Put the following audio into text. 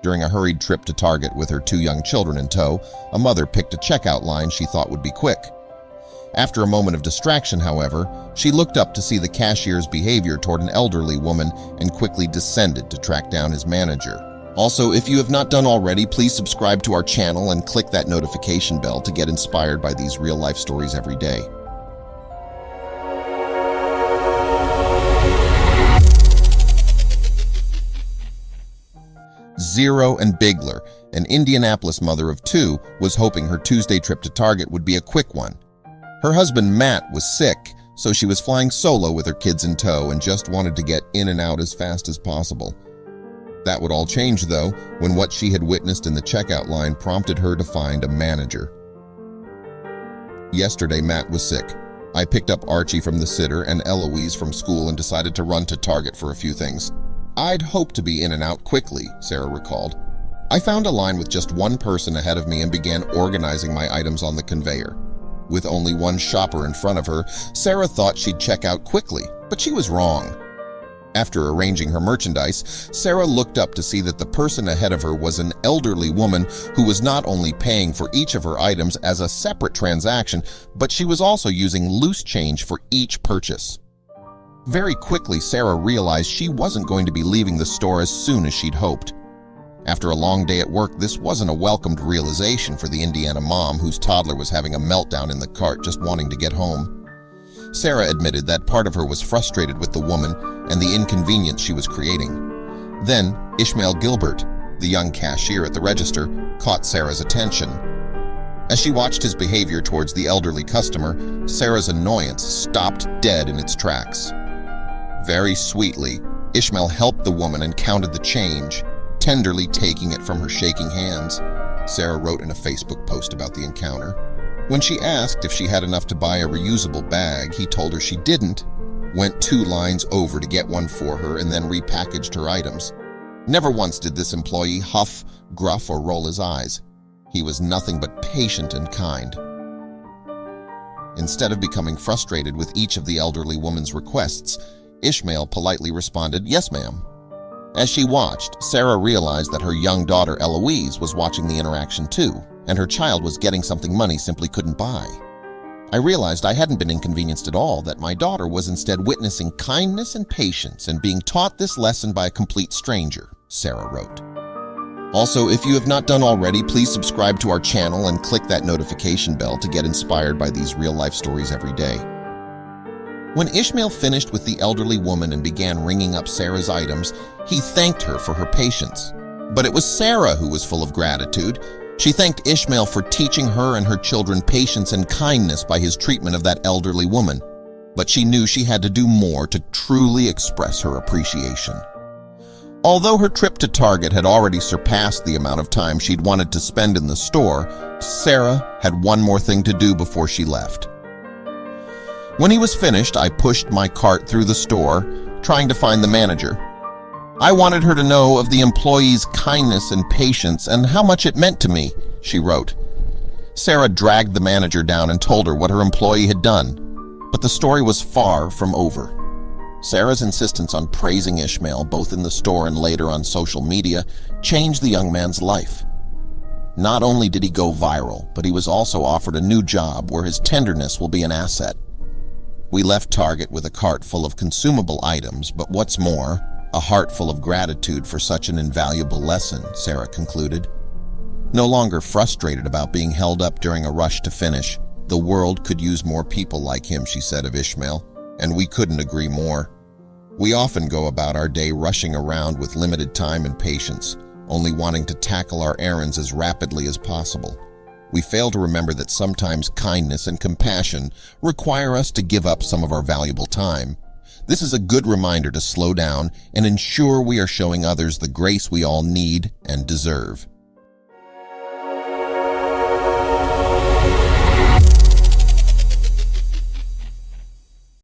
During a hurried trip to Target with her 2 young children in tow, a mother picked a checkout line she thought would be quick. After a moment of distraction, however, she looked up to see the cashier's behavior toward an elderly woman and quickly descended to track down his manager. Also, if you have not done already, please subscribe to our channel and click that notification bell to get inspired by these real-life stories every day. Zero and Bigler, an Indianapolis mother of 2, was hoping her Tuesday trip to Target would be a quick one. Her husband Matt was sick, so she was flying solo with her kids in tow and just wanted to get in and out as fast as possible. That would all change, though, when what she had witnessed in the checkout line prompted her to find a manager. Yesterday, Matt was sick. I picked up Archie from the sitter and Eloise from school and decided to run to Target for a few things. I'd hoped to be in and out quickly, Sarah recalled. I found a line with just one person ahead of me and began organizing my items on the conveyor. With only one shopper in front of her, Sarah thought she'd check out quickly, but she was wrong. After arranging her merchandise, Sarah looked up to see that the person ahead of her was an elderly woman who was not only paying for each of her items as a separate transaction, but she was also using loose change for each purchase. Very quickly, Sarah realized she wasn't going to be leaving the store as soon as she'd hoped. After a long day at work, this wasn't a welcomed realization for the Indiana mom whose toddler was having a meltdown in the cart just wanting to get home. Sarah admitted that part of her was frustrated with the woman and the inconvenience she was creating. Then, Ishmael Gilbert, the young cashier at the register, caught Sarah's attention. As she watched his behavior towards the elderly customer, Sarah's annoyance stopped dead in its tracks. Very sweetly, Ishmael helped the woman and counted the change, tenderly taking it from her shaking hands, Sarah wrote in a Facebook post about the encounter. When she asked if she had enough to buy a reusable bag, he told her she didn't, went 2 lines over to get one for her, and then repackaged her items. Never once did this employee huff, gruff, or roll his eyes. He was nothing but patient and kind. Instead of becoming frustrated with each of the elderly woman's requests, Ishmael politely responded, "Yes, ma'am." As she watched, Sarah realized that her young daughter Eloise was watching the interaction too, and her child was getting something money simply couldn't buy. I realized I hadn't been inconvenienced at all, that my daughter was instead witnessing kindness and patience and being taught this lesson by a complete stranger, Sarah wrote. Also, if you have not done already, please subscribe to our channel and click that notification bell to get inspired by these real-life stories every day. When Ishmael finished with the elderly woman and began ringing up Sarah's items, he thanked her for her patience. But it was Sarah who was full of gratitude. She thanked Ishmael for teaching her and her children patience and kindness by his treatment of that elderly woman. But she knew she had to do more to truly express her appreciation. Although her trip to Target had already surpassed the amount of time she'd wanted to spend in the store, Sarah had one more thing to do before she left. When he was finished, I pushed my cart through the store, trying to find the manager. I wanted her to know of the employee's kindness and patience and how much it meant to me, she wrote. Sarah dragged the manager down and told her what her employee had done, but the story was far from over. Sarah's insistence on praising Ishmael, both in the store and later on social media, changed the young man's life. Not only did he go viral, but he was also offered a new job where his tenderness will be an asset. We left Target with a cart full of consumable items, but what's more, a heart full of gratitude for such an invaluable lesson, Sarah concluded. No longer frustrated about being held up during a rush to finish, the world could use more people like him, she said of Ishmael, and we couldn't agree more. We often go about our day rushing around with limited time and patience, only wanting to tackle our errands as rapidly as possible. We fail to remember that sometimes kindness and compassion require us to give up some of our valuable time. This is a good reminder to slow down and ensure we are showing others the grace we all need and deserve.